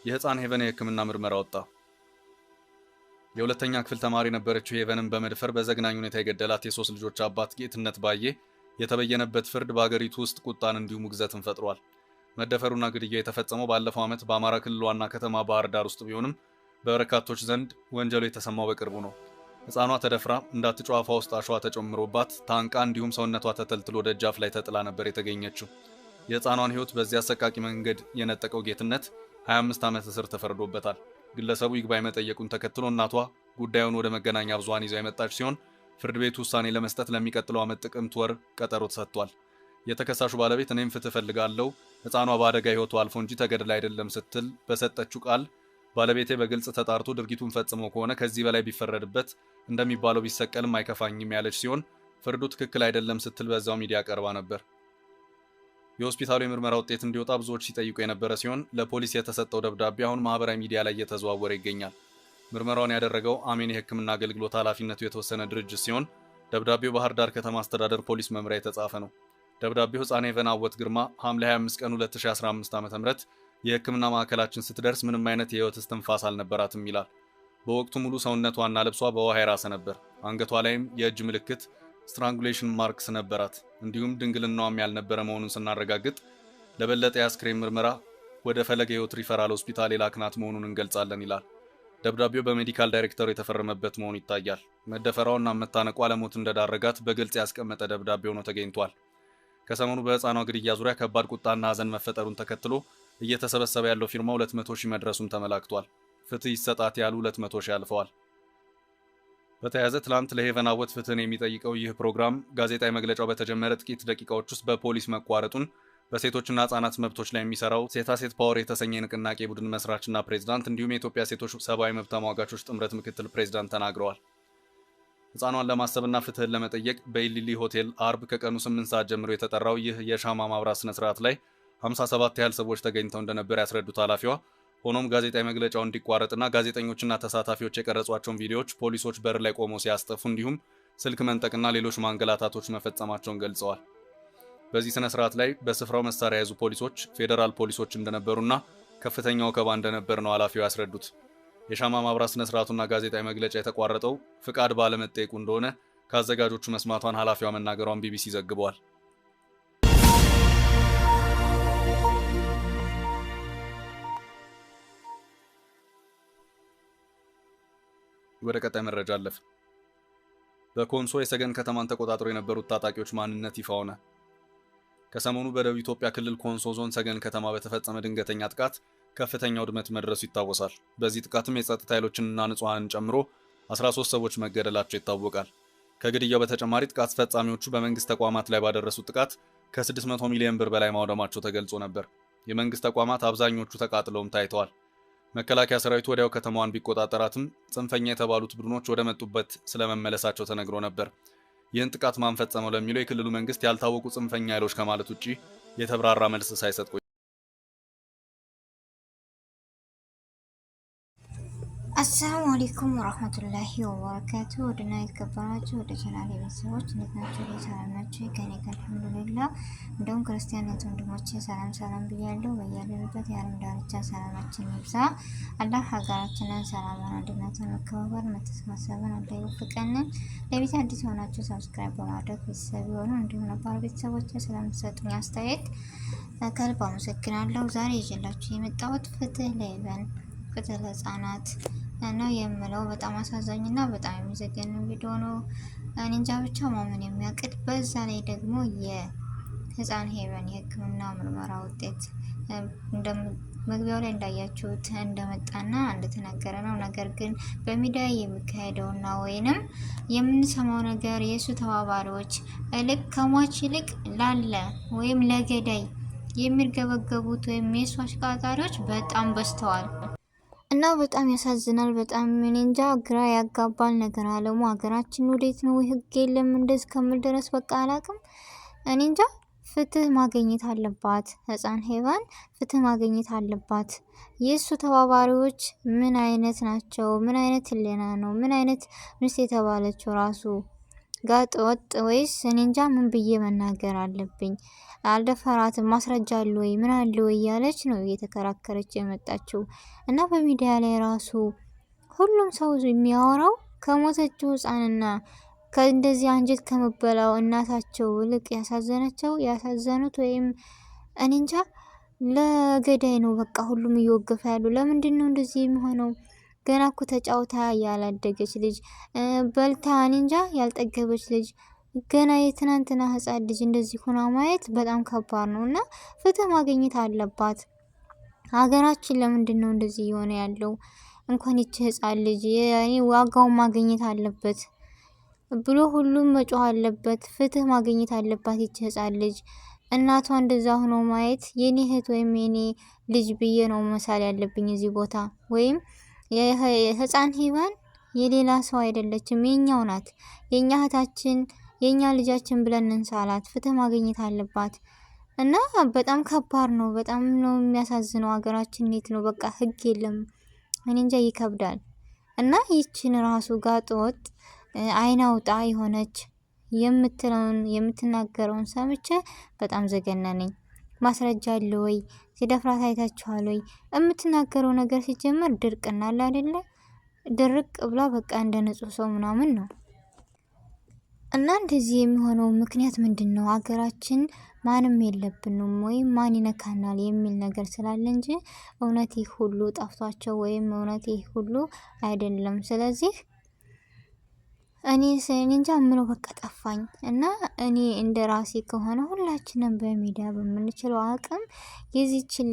የህፃን ሄቨን የህክምና ምርመራ ወጣ። የሁለተኛ ክፍል ተማሪ የነበረችው ሄቨንን በመድፈር በዘግናኝ ሁኔታ የገደላት የሶስት ልጆች አባት ጌትነት ባዬ የተበየነበት ፍርድ በአገሪቱ ውስጥ ቁጣን እንዲሁም ውግዘትን ፈጥሯል። መደፈሩና ግድያ የተፈጸመው ባለፈው ዓመት በአማራ ክልል ዋና ከተማ ባህር ዳር ውስጥ ቢሆንም በበርካቶች ዘንድ ወንጀሉ የተሰማው በቅርቡ ነው። ህፃኗ ተደፍራ እንዳትጮህ አፏ ውስጥ አሸዋ ተጨምሮባት ታንቃ እንዲሁም ሰውነቷ ተተልትሎ ደጃፍ ላይ ተጥላ ነበር የተገኘችው። የህፃኗን ህይወት በዚህ አሰቃቂ መንገድ የነጠቀው ጌትነት 25 ዓመት እስር ተፈርዶበታል። ግለሰቡ ይግባኝ መጠየቁን ተከትሎ እናቷ ጉዳዩን ወደ መገናኛ ብዙሃን ይዛ የመጣች ሲሆን ፍርድ ቤቱ ውሳኔ ለመስጠት ለሚቀጥለው ዓመት ጥቅምት ወር ቀጠሮ ተሰጥቷል። የተከሳሹ ባለቤት እኔም ፍትህ ፈልጋለሁ፣ ህፃኗ በአደጋ ህይወቱ አልፎ እንጂ ተገድላ አይደለም ስትል በሰጠችው ቃል ባለቤቴ በግልጽ ተጣርቶ ድርጊቱን ፈጽሞ ከሆነ ከዚህ በላይ ቢፈረድበት እንደሚባለው ቢሰቀልም አይከፋኝም ያለች ሲሆን ፍርዱ ትክክል አይደለም ስትል በዛው ሚዲያ ቀርባ ነበር። የሆስፒታሉ የምርመራ ውጤት እንዲወጣ ብዙዎች ሲጠይቁ የነበረ ሲሆን ለፖሊስ የተሰጠው ደብዳቤ አሁን ማህበራዊ ሚዲያ ላይ እየተዘዋወረ ይገኛል። ምርመራውን ያደረገው አሜን የህክምና አገልግሎት ኃላፊነቱ የተወሰነ ድርጅት ሲሆን ደብዳቤው ባህር ዳር ከተማ አስተዳደር ፖሊስ መምሪያ የተጻፈ ነው። ደብዳቤው ህፃን ሄቨን አወት ግርማ ሐምሌ 25 ቀን 2015 ዓ.ም የህክምና ማዕከላችን ስትደርስ ምንም አይነት የህይወት እስትንፋስ አልነበራትም ይላል። በወቅቱ ሙሉ ሰውነቷና ልብሷ በውሃ የራሰ ነበር። አንገቷ ላይም የእጅ ምልክት ስትራንጉሌሽን ማርክስ ነበራት። እንዲሁም ድንግልናዋም ያልነበረ መሆኑን ስናረጋግጥ ለበለጠ የአስክሬን ምርመራ ወደ ፈለገ ህይወት ሪፈራል ሆስፒታል የላክናት መሆኑን እንገልጻለን ይላል። ደብዳቤው በሜዲካል ዳይሬክተሩ የተፈረመበት መሆኑ ይታያል። መደፈሯና መታነቋ ለሞት እንደዳረጋት በግልጽ ያስቀመጠ ደብዳቤ ሆኖ ተገኝቷል። ከሰሞኑ በህፃኗ ግድያ ዙሪያ ከባድ ቁጣና ሀዘን መፈጠሩን ተከትሎ እየተሰበሰበ ያለው ፊርማ 200 ሺህ መድረሱም ተመላክቷል። ፍትህ ይሰጣት ያሉ 200 ሺህ አልፈዋል። በተያያዘ ትላንት ለሄቨን አወት ፍትህን የሚጠይቀው ይህ ፕሮግራም ጋዜጣዊ መግለጫው በተጀመረ ጥቂት ደቂቃዎች ውስጥ በፖሊስ መቋረጡን በሴቶችና ህጻናት መብቶች ላይ የሚሰራው ሴታሴት ፓወር የተሰኘ የንቅናቄ ቡድን መስራችና ፕሬዝዳንት እንዲሁም የኢትዮጵያ ሴቶች ሰብአዊ መብት ተሟጋቾች ጥምረት ምክትል ፕሬዝዳንት ተናግረዋል። ህፃኗን ለማሰብና ፍትህን ለመጠየቅ በኢሊሊ ሆቴል አርብ ከቀኑ 8 ሰዓት ጀምሮ የተጠራው ይህ የሻማ ማብራት ስነ ስርዓት ላይ 57 ያህል ሰዎች ተገኝተው እንደነበር ያስረዱት ኃላፊዋ፣ ሆኖም ጋዜጣዊ መግለጫው እንዲቋረጥና ጋዜጠኞችና ተሳታፊዎች የቀረጿቸውን ቪዲዮዎች ፖሊሶች በር ላይ ቆመው ሲያስጠፉ እንዲሁም ስልክ መንጠቅና ሌሎች ማንገላታቶች መፈጸማቸውን ገልጸዋል። በዚህ ስነ ስርዓት ላይ በስፍራው መሳሪያ የያዙ ፖሊሶች፣ ፌዴራል ፖሊሶች እንደነበሩና ከፍተኛ ወከባ እንደነበር ነው ኃላፊው ያስረዱት። የሻማ ማብራት ስነ ስርዓቱና ጋዜጣዊ መግለጫ የተቋረጠው ፍቃድ ባለመጠየቁ እንደሆነ ከአዘጋጆቹ መስማቷን ኃላፊዋ መናገሯን ቢቢሲ ዘግቧል። ወደ ቀጣይ መረጃ አለፍ። በኮንሶ የሰገን ከተማን ተቆጣጥሮ የነበሩት ታጣቂዎች ማንነት ይፋ ሆነ። ከሰሞኑ በደቡብ ኢትዮጵያ ክልል ኮንሶ ዞን ሰገን ከተማ በተፈጸመ ድንገተኛ ጥቃት ከፍተኛ ውድመት መድረሱ ይታወሳል። በዚህ ጥቃትም የጸጥታ ኃይሎችንና ንጹሃንን ጨምሮ 13 ሰዎች መገደላቸው ይታወቃል። ከግድያው በተጨማሪ ጥቃት ፈጻሚዎቹ በመንግስት ተቋማት ላይ ባደረሱት ጥቃት ከ600 ሚሊዮን ብር በላይ ማውደማቸው ተገልጾ ነበር። የመንግስት ተቋማት አብዛኞቹ ተቃጥለውም ታይተዋል። መከላከያ ሰራዊቱ ወዲያው ከተማዋን ቢቆጣጠራትም ጽንፈኛ የተባሉት ቡድኖች ወደ መጡበት ስለመመለሳቸው ተነግሮ ነበር። ይህን ጥቃት ማን ፈጸመው ለሚለው የክልሉ መንግስት ያልታወቁ ጽንፈኛ ኃይሎች ከማለት ውጪ የተብራራ መልስ ሳይሰጥ ቆይቷል። አሰላሙ አለይኩም ወራህመቱላሂ ወበረካቱ። ወደና የተከበራችሁ ወደ ቻናሌ ቤተሰቦች እንዴት ናችሁ? ሰላም ናችሁ? ከኔ ጋር አልሐምዱሊላህ። እንደውም ክርስቲያን ወንድሞቼ ሰላም ብያለሁ። በያለንበት የዓለም ዳርቻ ሰላማችን ይብዛ። አላህ ሀገራችንን ሰላማን፣ አንድነትን፣ መከባበር፣ መተሳሰብን አላህ ይወፍቀን። ለቤት አዲስ ሆናችሁ ሰብስክራይብ በማድረግ ቤተሰብ ይሆኑ። እንዲሁም ነባር ቤተሰቦች ስለምትሰጡኝ አስተያየት ከልብ አመሰግናለሁ። ዛሬ ይዤላችሁ የመጣሁት ፍትህ ለሄቨን፣ ፍትህ ለህፃናት ነው የምለው። በጣም አሳዛኝና በጣም የሚዘገንን ቪዲዮ ነው። እኔ እንጃ ብቻ ማመን የሚያቅድ። በዛ ላይ ደግሞ የህፃን ሄቨን የህክምና ምርመራ ውጤት መግቢያው ላይ እንዳያችሁት እንደመጣና እንደተነገረ ነው። ነገር ግን በሚዲያ የሚካሄደውና ወይንም የምንሰማው ነገር የእሱ ተባባሪዎች ልክ ከሟች ይልቅ ላለ ወይም ለገዳይ የሚርገበገቡት ወይም የእሱ አሽቃጣሪዎች በጣም በዝተዋል። እና በጣም ያሳዝናል። በጣም ምን እንጃ ግራ ያጋባል ነገር። አለሙ ሀገራችን ወዴት ነው? ህግ የለም እንደዚህ ከምል ድረስ በቃ አላቅም። እኔ እንጃ። ፍትህ ማግኘት አለባት ህፃን ሄቨን፣ ፍትህ ማግኘት አለባት። የእሱ ተባባሪዎች ምን አይነት ናቸው? ምን አይነት ህሊና ነው? ምን አይነት ሚስት የተባለችው ራሱ ጋጥ ወጥ ወይስ እኔ እንጃ ምን ብዬ መናገር አለብኝ? አልደፈራትም ማስረጃ አለ ወይ ምን አለ ወይ እያለች ነው እየተከራከረች የመጣችው። እና በሚዲያ ላይ ራሱ ሁሉም ሰው የሚያወራው ከሞተችው ህፃንና ከእንደዚህ አንጀት ከመበላው እናታቸው ልቅ ያሳዘኑት ወይም እኔ እንጃ ለገዳይ ነው በቃ ሁሉም እየወገፈ ያሉ። ለምንድን ነው እንደዚህ የሚሆነው? ገና እኮ ተጫውታ ያላደገች ልጅ በልታ እኔ እንጃ ያልጠገበች ልጅ ገና የትናንትና ህፃን ልጅ እንደዚህ ሆና ማየት በጣም ከባድ ነው እና ፍትህ ማግኘት አለባት ሀገራችን። ለምንድን ነው እንደዚህ የሆነ ያለው? እንኳን ይቺ ህፃን ልጅ ያኔ ዋጋውን ማግኘት አለበት ብሎ ሁሉም መጮህ አለበት። ፍትህ ማግኘት አለባት ይቺ ህፃን ልጅ። እናቷ እንደዛ ሆኖ ማየት የኔ እህት ወይም የኔ ልጅ ብዬ ነው መሳል ያለብኝ እዚህ ቦታ። ወይም የህፃን ሄዋን የሌላ ሰው አይደለችም፣ የኛው ናት፣ የኛ እህታችን፣ የኛ ልጃችን ብለን እንሳላት። ፍትህ ማግኘት አለባት እና በጣም ከባድ ነው። በጣም ነው የሚያሳዝነው። ሀገራችን እንዴት ነው በቃ ህግ የለም። እኔ እንጃ ይከብዳል። እና ይችን ራሱ ጋጥ ወጥ አይናውጣ የሆነች የምትለውን የምትናገረውን ሰምቼ በጣም ዘገነነኝ። ማስረጃ አለ ወይ? ሲደፍራት አይታችኋል ወይ? የምትናገረው ነገር ሲጀመር ድርቅና አለ አይደለ? ድርቅ ብላ በቃ እንደ ንጹህ ሰው ምናምን ነው። እና እንደዚህ የሚሆነው ምክንያት ምንድን ነው? ሀገራችን ማንም የለብንም ወይም ማን ይነካናል የሚል ነገር ስላለ እንጂ እውነት ይህ ሁሉ ጠፍቷቸው ወይም እውነት ይህ ሁሉ አይደለም። ስለዚህ እኔ እንጃ ምነው በቃ ጠፋኝ። እና እኔ እንደ ራሴ ከሆነ ሁላችንም በሚዲያ በምንችለው አቅም የዚችን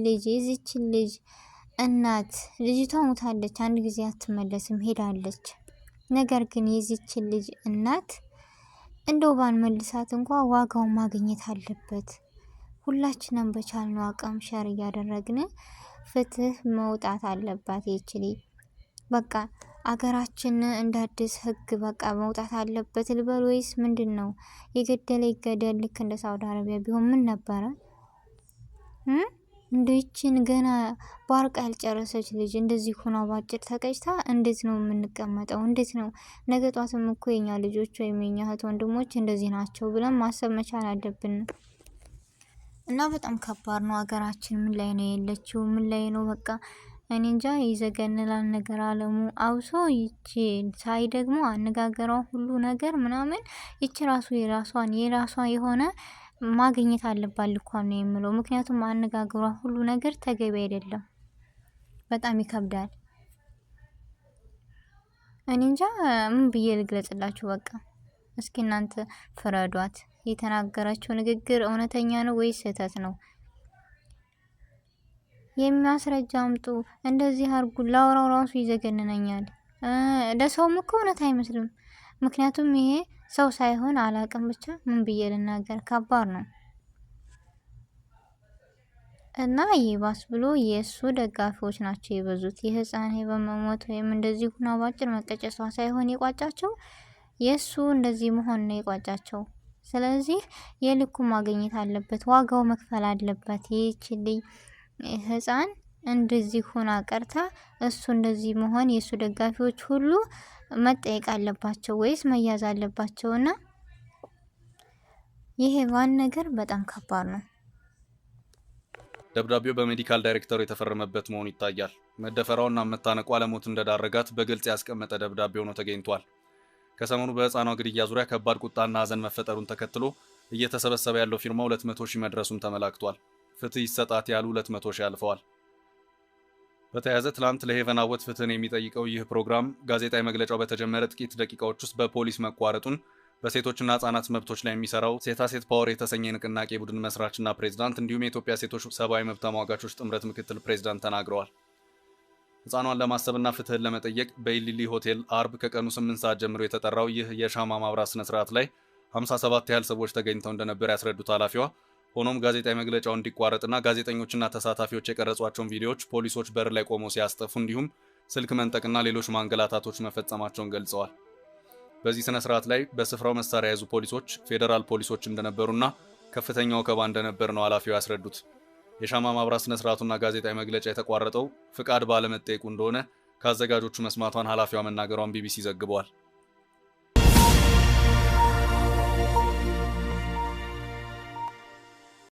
ልጅ እናት ልጅቷ ሞታለች፣ አንድ ጊዜ አትመለስም ሄዳለች። ነገር ግን የዚችን ልጅ እናት እንደው ባንመልሳት እንኳ ዋጋውን ማግኘት አለበት። ሁላችንም በቻልነው አቅም ሸር እያደረግን ፍትህ መውጣት አለባት ይችል በቃ አገራችን እንደ አዲስ ህግ በቃ መውጣት አለበት ልበል ወይስ ምንድን ነው? የገደለ ይገደል። ልክ እንደ ሳውዲ አረቢያ ቢሆን ምን ነበረ? እንደይችን ገና ባርቃ ያልጨረሰች ልጅ እንደዚህ ሆና ባጭር ተቀጭታ እንዴት ነው የምንቀመጠው? እንዴት ነው ነገ ጧትም እኮ የኛ ልጆች ወይም የኛ እህት ወንድሞች እንደዚህ ናቸው ብለን ማሰብ መቻል አለብን። እና በጣም ከባድ ነው። ሀገራችን ምን ላይ ነው የለችው? ምን ላይ ነው በቃ እኔ እንጃ ይዘገንላል ነገር አለሙ። አውሶ ይቺ ሳይ ደግሞ አነጋገሯ ሁሉ ነገር ምናምን ይቺ ራሱ የራሷ የሆነ ማግኘት አለባት ልኳን ነው የምለው። ምክንያቱም አነጋገሯ ሁሉ ነገር ተገቢ አይደለም። በጣም ይከብዳል። እኔ እንጃ ምን ብዬ ልግለጽላችሁ? በቃ እስኪ እናንተ ፍረዷት። የተናገረችው ንግግር እውነተኛ ነው ወይስ ስህተት ነው? የሚያስረጃ አምጡ። እንደዚህ አርጉ። ላውራው ራሱ ይዘገንነኛል። ለሰውም እኮ እውነት አይመስልም። ምክንያቱም ይሄ ሰው ሳይሆን አላቅም። ብቻ ምን ብዬ ልናገር? ከባድ ነው። እና ይባስ ብሎ የእሱ ደጋፊዎች ናቸው የበዙት። የህፃን በመሞት ወይም እንደዚህ ሁና ባጭር መቀጨቷ ሳይሆን የቋጫቸው የእሱ እንደዚህ መሆን ነው የቋጫቸው። ስለዚህ የልኩ ማግኘት አለበት፣ ዋጋው መክፈል አለበት። ይህችልኝ ህፃን እንደዚህ ሆና ቀርታ እሱ እንደዚህ መሆን የእሱ ደጋፊዎች ሁሉ መጠየቅ አለባቸው ወይስ መያዝ አለባቸውና ይሄ ዋን ነገር በጣም ከባድ ነው። ደብዳቤው በሜዲካል ዳይሬክተሩ የተፈረመበት መሆኑ ይታያል። መደፈራውና መታነቋ ለሞት እንደዳረጋት በግልጽ ያስቀመጠ ደብዳቤ ሆኖ ተገኝቷል። ከሰሞኑ በህፃኗ ግድያ ዙሪያ ከባድ ቁጣና ሀዘን መፈጠሩን ተከትሎ እየተሰበሰበ ያለው ፊርማ 200,000 መድረሱም ተመላክቷል። ፍትህ ይሰጣት ያሉ 200,000 አልፈዋል። በተያያዘ ትላንት ለሄቨን አወት ፍትህን የሚጠይቀው ይህ ፕሮግራም ጋዜጣዊ መግለጫው በተጀመረ ጥቂት ደቂቃዎች ውስጥ በፖሊስ መቋረጡን በሴቶችና ህጻናት መብቶች ላይ የሚሰራው ሴታ ሴት ፓወር የተሰኘ ንቅናቄ ቡድን መስራችና ፕሬዝዳንት እንዲሁም የኢትዮጵያ ሴቶች ሰብአዊ መብት ተሟጋቾች ጥምረት ምክትል ፕሬዝዳንት ተናግረዋል። ህፃኗን ለማሰብና ፍትህን ለመጠየቅ በኢሊሊ ሆቴል አርብ ከቀኑ 8 ሰዓት ጀምሮ የተጠራው ይህ የሻማ ማብራት ስነ ስርዓት ላይ 57 ያህል ሰዎች ተገኝተው እንደነበር ያስረዱት ኃላፊዋ፣ ሆኖም ጋዜጣዊ መግለጫው እንዲቋረጥና ጋዜጠኞችና ተሳታፊዎች የቀረጿቸውን ቪዲዮዎች ፖሊሶች በር ላይ ቆመው ሲያስጠፉ እንዲሁም ስልክ መንጠቅና ሌሎች ማንገላታቶች መፈጸማቸውን ገልጸዋል። በዚህ ስነ ስርዓት ላይ በስፍራው መሳሪያ የያዙ ፖሊሶች፣ ፌዴራል ፖሊሶች እንደነበሩና ከፍተኛ ወከባ እንደነበር ነው ኃላፊው ያስረዱት። የሻማ ማብራት ስነ ስርዓቱና ጋዜጣዊ መግለጫ የተቋረጠው ፍቃድ ባለመጠየቁ እንደሆነ ከአዘጋጆቹ መስማቷን ኃላፊዋ መናገሯን ቢቢሲ ዘግበዋል።